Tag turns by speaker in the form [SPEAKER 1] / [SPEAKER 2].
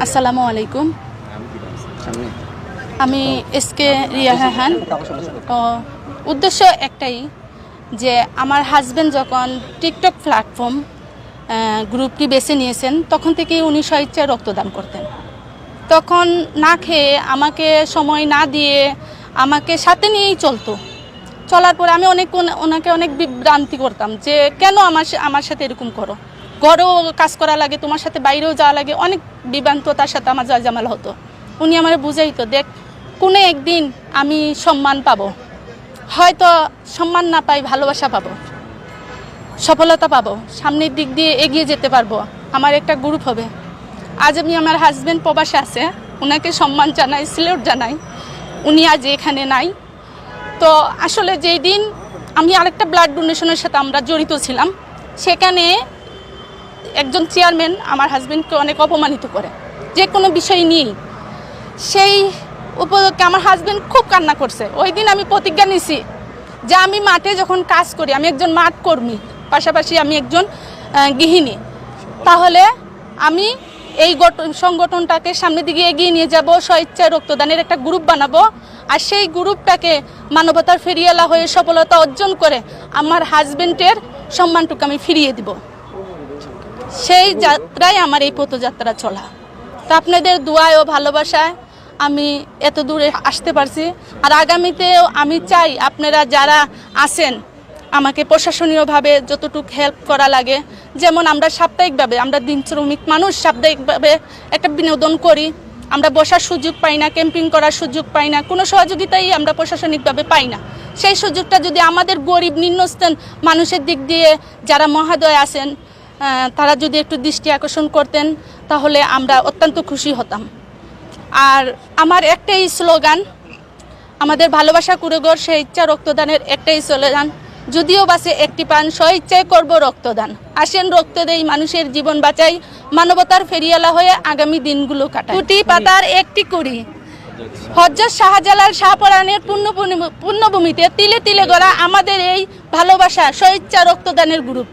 [SPEAKER 1] আসসালামু আলাইকুম। আমি এসকে রিয়া হাসান। উদ্দেশ্য একটাই যে আমার হাজব্যান্ড যখন টিকটক প্ল্যাটফর্ম গ্রুপটি বেছে নিয়েছেন তখন থেকেই উনি স্বেচ্ছায় রক্তদান করতেন। তখন না খেয়ে আমাকে সময় না দিয়ে আমাকে সাথে নিয়েই চলার পরে আমি ওনাকে অনেক বিভ্রান্তি করতাম যে কেন আমার সাথে এরকম করো, ঘরেও কাজ করা লাগে, তোমার সাথে বাইরেও যাওয়া লাগে, অনেক বিভ্রান্ততার সাথে আমার জামালা হতো। উনি আমার বুঝাইতো, দেখ কোনো একদিন আমি সম্মান পাবো, হয়তো সম্মান না পাই ভালোবাসা পাবো, সফলতা পাবো, সামনের দিক দিয়ে এগিয়ে যেতে পারবো, আমার একটা গ্রুপ হবে। আজ আমি আমার হাজব্যান্ড প্রবাসে আছে, ওনাকে সম্মান জানাই, স্যালুট জানাই। উনি আজ এখানে নাই। তো আসলে যেই দিন আমি আরেকটা ব্লাড ডোনেশনের সাথে আমরা জড়িত ছিলাম, সেখানে একজন চেয়ারম্যান আমার হাজব্যান্ডকে অনেক অপমানিত করে যে কোনো বিষয় নিয়েই। সেই উপলক্ষে আমার হাজব্যান্ড খুব কান্না করছে। ওই দিন আমি প্রতিজ্ঞা নিছি যে আমি মাঠে যখন কাজ করি, আমি একজন মাঠ কর্মী, পাশাপাশি আমি একজন গৃহিণী, তাহলে আমি এই সংগঠনটাকে সামনের দিকে এগিয়ে নিয়ে যাব, স্বেচ্ছায় রক্তদানের একটা গ্রুপ বানাবো, আর সেই গ্রুপটাকে মানবতার ফেরিয়ালা হয়ে সফলতা অর্জন করে আমার হাজব্যান্ডের সম্মানটুকু আমি ফিরিয়ে দিব। সেই যাত্রায় আমার এই পথযাত্রা চলা। তা আপনাদের দোয়ায় ও ভালোবাসায় আমি এত দূরে আসতে পারছি। আর আগামীতেও আমি চাই আপনারা যারা আছেন আমাকে প্রশাসনীয়ভাবে যতটুকু হেল্প করা লাগে, যেমন আমরা সাপ্তাহিকভাবে, আমরা দিন শ্রমিক মানুষ, সাপ্তাহিকভাবে একটা বিনোদন করি, আমরা বসার সুযোগ পাই না, ক্যাম্পিং করার সুযোগ পাই না, কোনো সহযোগিতাই আমরা প্রশাসনিকভাবে পাই না। সেই সুযোগটা যদি আমাদের গরিব নিম্নস্থান মানুষের দিক দিয়ে যারা মহোদয় আছেন তারা যদি একটু দৃষ্টি আকর্ষণ করতেন, তাহলে আমরা অত্যন্ত খুশি হতাম। আর আমার একটাই স্লোগান, আমাদের ভালোবাসা কুড়েঘর স্বেচ্ছা রক্তদানের একটাই স্লোগান, যদিও বাসে একটি প্রাণ স্বেচ্ছায় করব রক্তদান, আসেন রক্ত দেই মানুষের জীবন বাঁচাই, মানবতার ফেরিয়ালা হয়ে আগামী দিনগুলো কাটাই। কুটি পাতার একটি কুড়ি, হযরত শাহজালাল শাহপরানের পুণ্যভূমিতে তিলে তিলে গড়া আমাদের এই ভালোবাসা স্বেচ্ছা রক্তদানের গ্রুপ।